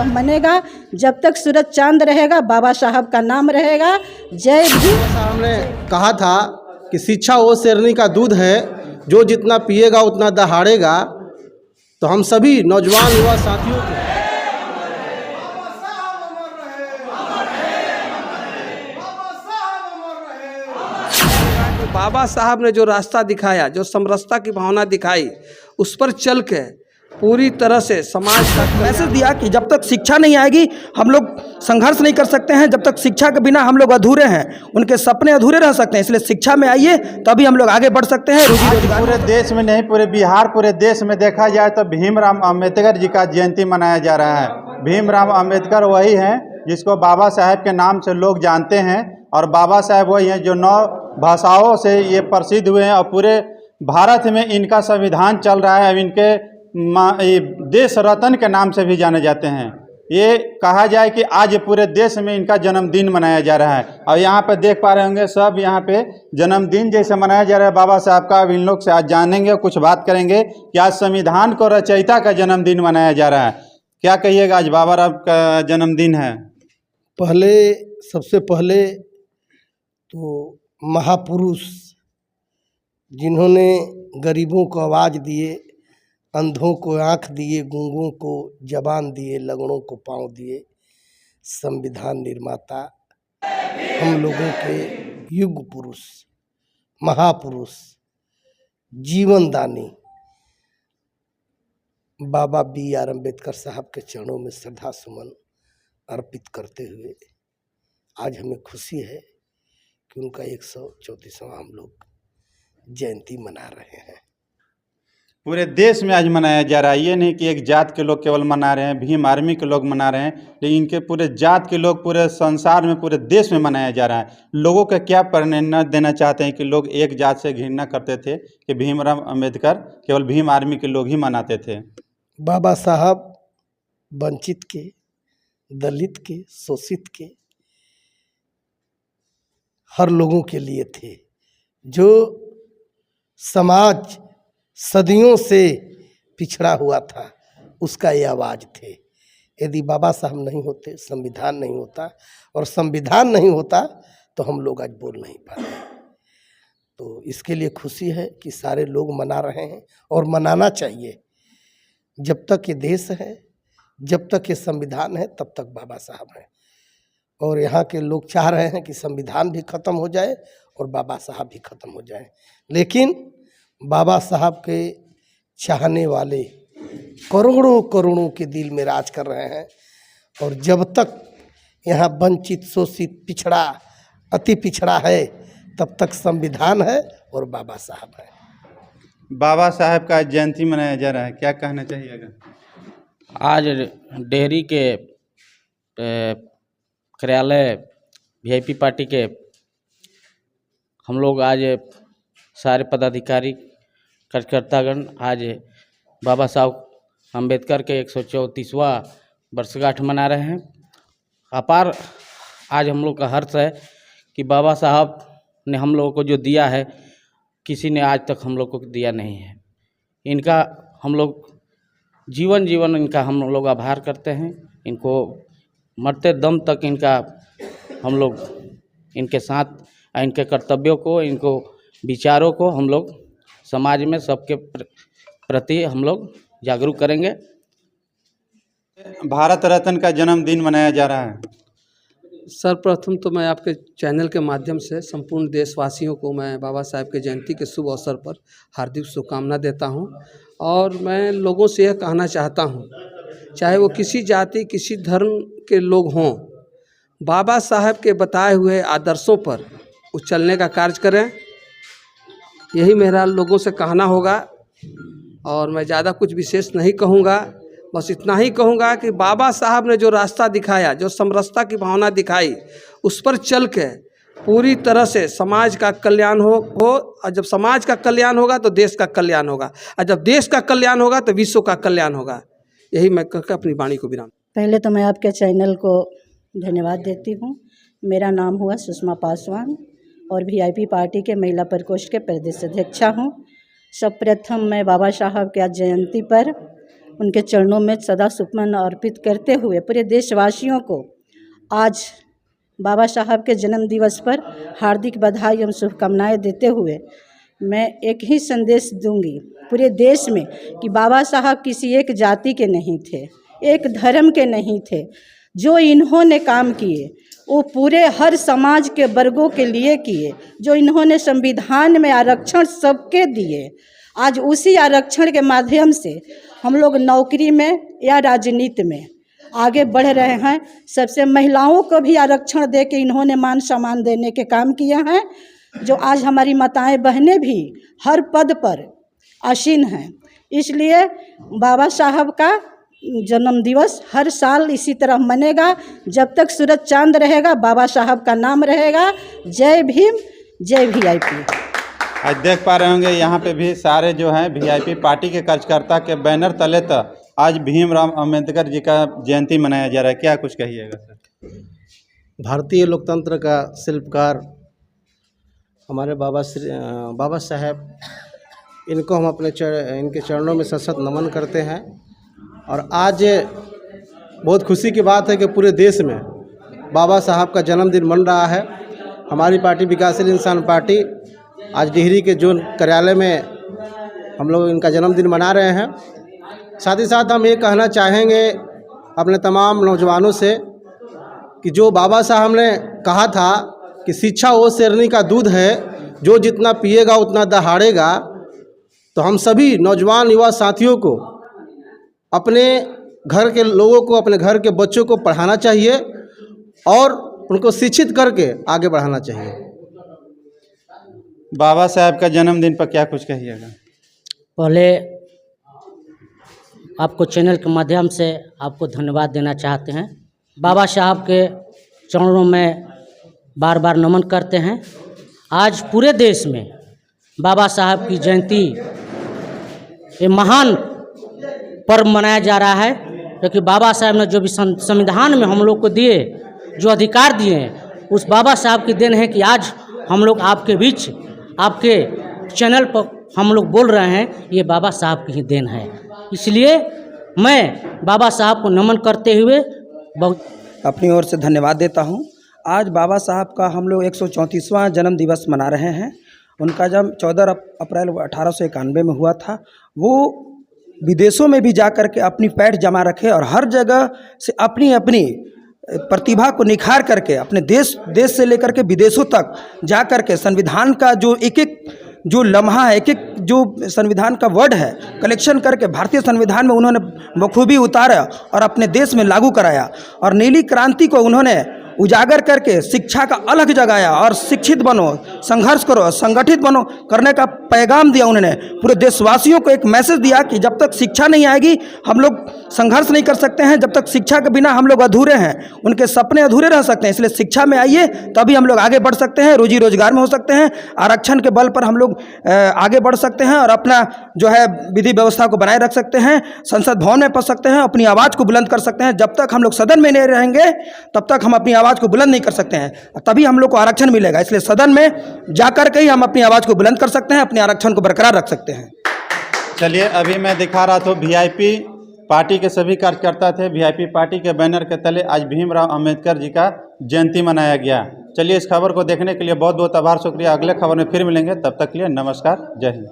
साहब मनेगा। जब तक सूरज चांद रहेगा बाबा साहब का नाम रहेगा। जय भीम। साहब ने कहा था कि शिक्षा वो शेरनी का दूध है, जो जितना पिएगा उतना दहाड़ेगा। तो हम सभी नौजवान युवा साथियों को बाबा साहब ने जो रास्ता दिखाया, जो समरसता की भावना दिखाई, उस पर चल के पूरी तरह से समाज का मैसेज दिया कि जब तक शिक्षा नहीं आएगी हम लोग संघर्ष नहीं कर सकते हैं। जब तक शिक्षा के बिना हम लोग अधूरे हैं, उनके सपने अधूरे रह सकते हैं। इसलिए शिक्षा में आइए, तभी हम लोग आगे बढ़ सकते हैं। रोजी रोजगार पूरे देश में नहीं, पूरे बिहार, पूरे देश में देखा जाए तो भीमराव अंबेडकर जी का जयंती मनाया जा रहा है। भीमराव अंबेडकर वही हैं जिसको बाबा साहेब के नाम से लोग जानते हैं, और बाबा साहेब वही हैं जो 9 भाषाओं से ये प्रसिद्ध हुए हैं, और पूरे भारत में इनका संविधान चल रहा है। अब इनके देश रत्न के नाम से भी जाने जाते हैं। ये कहा जाए कि आज पूरे देश में इनका जन्मदिन मनाया जा रहा है। और यहाँ पे देख पा रहे होंगे सब, यहाँ पे जन्मदिन जैसे मनाया जा रहा है बाबा साहब का। अब इन लोग से आज जानेंगे और कुछ बात करेंगे कि आज संविधान को रचयिता का जन्मदिन मनाया जा रहा है। क्या कहिएगा, आज बाबा साहब का जन्मदिन है। सबसे पहले तो महापुरुष जिन्होंने गरीबों को आवाज़ दिए, अंधों को आँख दिए, गूंगों को जबान दिए, लंगड़ों को पाँव दिए, संविधान निर्माता, हम लोगों के युग पुरुष, महापुरुष, जीवनदानी बाबा B.R. अम्बेडकर साहब के चरणों में श्रद्धा सुमन अर्पित करते हुए आज हमें खुशी है कि उनका 134वां हम लोग जयंती मना रहे हैं। पूरे देश में आज मनाया जा रहा है। ये नहीं कि एक जात के लोग केवल मना रहे हैं, भीम आर्मी के लोग मना रहे हैं, लेकिन इनके पूरे जात के लोग पूरे संसार में, पूरे देश में मनाया जा रहा है। लोगों का क्या प्रेरणा देना चाहते हैं कि लोग एक जात से घृणा करते थे कि भीमराव अंबेडकर केवल भीम आर्मी के लोग ही मनाते थे। बाबा साहब वंचित के, दलित के, शोषित के, हर लोगों के लिए थे। जो समाज सदियों से पिछड़ा हुआ था, उसका ये आवाज़ थे। यदि बाबा साहब नहीं होते, संविधान नहीं होता, और संविधान नहीं होता तो हम लोग आज बोल नहीं पाते। तो इसके लिए खुशी है कि सारे लोग मना रहे हैं, और मनाना चाहिए। जब तक ये देश है, जब तक ये संविधान है, तब तक बाबा साहब हैं। और यहाँ के लोग चाह रहे हैं कि संविधान भी ख़त्म हो जाए और बाबा साहब भी ख़त्म हो जाए, लेकिन बाबा साहब के चाहने वाले करोड़ों करोड़ों के दिल में राज कर रहे हैं। और जब तक यहाँ वंचित, शोषित, पिछड़ा, अति पिछड़ा है, तब तक संविधान है और बाबा साहब है। बाबा साहब का जयंती मनाया जा रहा है, क्या कहना चाहिएगा? आज डेहरी के कार्यालय VIP पार्टी के हम लोग आज सारे पदाधिकारी, कार्यकर्तागण आज बाबा साहब अम्बेडकर के 134वां वर्षगांठ मना रहे हैं। अपार आज हम लोग का हर्ष है कि बाबा साहब ने हम लोगों को जो दिया है, किसी ने आज तक हम लोग को दिया नहीं है। इनका हम लोग जीवन इनका हम लोग आभार करते हैं। इनको मरते दम तक इनका हम लोग इनके साथ, इनके कर्तव्यों को, इनको विचारों को हम लोग समाज में सबके प्रति हम लोग जागरूक करेंगे। भारत रत्न का जन्मदिन मनाया जा रहा है। सर्वप्रथम तो मैं आपके चैनल के माध्यम से संपूर्ण देशवासियों को मैं बाबा साहब के जयंती के शुभ अवसर पर हार्दिक शुभकामना देता हूं। और मैं लोगों से यह कहना चाहता हूं, चाहे वो किसी जाति, किसी धर्म के लोग हों, बाबा साहब के बताए हुए आदर्शों पर वो चलने का कार्य करें। यही मेरा लोगों से कहना होगा। और मैं ज़्यादा कुछ विशेष नहीं कहूँगा, बस इतना ही कहूँगा कि बाबा साहब ने जो रास्ता दिखाया, जो समरसता की भावना दिखाई, उस पर चल के पूरी तरह से समाज का कल्याण हो। और जब समाज का कल्याण होगा तो देश का कल्याण होगा, और जब देश का कल्याण होगा तो विश्व का कल्याण होगा। यही मैं कहकर अपनी वाणी को विराम। पहले तो मैं आपके चैनल को धन्यवाद देती हूँ। मेरा नाम हुआ सुषमा पासवान और VIP पार्टी के महिला प्रकोष्ठ के प्रदेश अध्यक्षा हूँ। सर्वप्रथम मैं बाबा साहब के आज जयंती पर उनके चरणों में सदा सुमन अर्पित करते हुए पूरे देशवासियों को आज बाबा साहब के जन्म दिवस पर हार्दिक बधाई एवं शुभकामनाएं देते हुए मैं एक ही संदेश दूंगी पूरे देश में कि बाबा साहब किसी एक जाति के नहीं थे, एक धर्म के नहीं थे। जो इन्होंने काम किए वो पूरे हर समाज के वर्गों के लिए किए। जो इन्होंने संविधान में आरक्षण सबके दिए, आज उसी आरक्षण के माध्यम से हम लोग नौकरी में या राजनीति में आगे बढ़ रहे हैं। सबसे महिलाओं को भी आरक्षण दे के इन्होंने मान सम्मान देने के काम किए हैं। जो आज हमारी माताएं बहनें भी हर पद पर आसीन हैं। इसलिए बाबा साहब का जन्म दिवस हर साल इसी तरह मनेगा। जब तक सूरज चांद रहेगा बाबा साहब का नाम रहेगा। जय भीम, जय वीआईपी। आज देख पा रहे होंगे यहाँ पे भी सारे जो हैं वीआईपी पार्टी के कार्यकर्ता के बैनर तले तक आज भीमराव अंबेडकर जी का जयंती मनाया जा रहा है। क्या कुछ कहिएगा सर? भारतीय लोकतंत्र का शिल्पकार हमारे बाबा साहब, इनको हम अपने इनके चरणों में सशक्त नमन करते हैं। और आज बहुत खुशी की बात है कि पूरे देश में बाबा साहब का जन्मदिन मन रहा है। हमारी पार्टी विकासशील इंसान पार्टी आज डिहरी के जोन कार्यालय में हम लोग इनका जन्मदिन मना रहे हैं। साथ ही साथ हम ये कहना चाहेंगे अपने तमाम नौजवानों से कि जो बाबा साहब ने कहा था कि शिक्षा वो शेरनी का दूध है, जो जितना पिएगा उतना दहाड़ेगा। तो हम सभी नौजवान युवा साथियों को अपने घर के लोगों को, अपने घर के बच्चों को पढ़ाना चाहिए और उनको शिक्षित करके आगे बढ़ाना चाहिए। बाबा साहब का जन्मदिन पर क्या कुछ कहिएगा? पहले आपको चैनल के माध्यम से आपको धन्यवाद देना चाहते हैं। बाबा साहब के चरणों में बार बार नमन करते हैं। आज पूरे देश में बाबा साहब की जयंती ये महान पर्व मनाया जा रहा है, क्योंकि बाबा साहब ने जो भी संविधान में हम लोग को दिए, जो अधिकार दिए हैं, उस बाबा साहब की देन है कि आज हम लोग आपके बीच, आपके चैनल पर हम लोग बोल रहे हैं। ये बाबा साहब की ही देन है। इसलिए मैं बाबा साहब को नमन करते हुए बहुत अपनी ओर से धन्यवाद देता हूँ। आज बाबा साहब का हम लोग 134वां जन्म दिवस मना रहे हैं। उनका जन्म 14 अप्रैल 1891 में हुआ था। वो विदेशों में भी जा कर के अपनी पैठ जमा रखे और हर जगह से अपनी अपनी प्रतिभा को निखार करके अपने देश से लेकर के विदेशों तक जा कर के संविधान का जो एक एक जो लम्हा है, एक एक जो संविधान का वर्ड है, कलेक्शन करके भारतीय संविधान में उन्होंने बखूबी उतारा और अपने देश में लागू कराया। और नीली क्रांति को उन्होंने उजागर करके शिक्षा का अलग जगाया और शिक्षित बनो, संघर्ष करो, संगठित बनो करने का पैगाम दिया। उन्होंने पूरे देशवासियों को एक मैसेज दिया कि जब तक शिक्षा नहीं आएगी हम लोग संघर्ष नहीं कर सकते हैं। जब तक शिक्षा के बिना हम लोग अधूरे हैं, उनके सपने अधूरे रह सकते हैं। इसलिए शिक्षा में आइए, तभी हम लोग आगे बढ़ सकते हैं, रोजी रोजगार में हो सकते हैं, आरक्षण के बल पर हम लोग आगे बढ़ सकते हैं और अपना जो है विधि व्यवस्था को बनाए रख सकते हैं, संसद भवन में पहुँच सकते हैं, अपनी आवाज़ को बुलंद कर सकते हैं। जब तक हम लोग सदन में नहीं रहेंगे तब तक हम अपनी आवाज़ को बुलंद नहीं कर सकते हैं, तभी हम लोग को आरक्षण मिलेगा। इसलिए सदन में जाकर के ही हम अपनी आवाज़ को बुलंद कर सकते हैं, अपने आरक्षण को बरकरार रख सकते हैं। चलिए, अभी मैं दिखा रहा था वीआईपी पार्टी के सभी कार्यकर्ता थे। वीआईपी पार्टी के बैनर के तले आज भीमराव अंबेडकर जी का जयंती मनाया गया। चलिए, इस खबर को देखने के लिए बहुत बहुत आभार, शुक्रिया। अगले खबर में फिर मिलेंगे, तब तक के लिए नमस्कार, जय हिंद।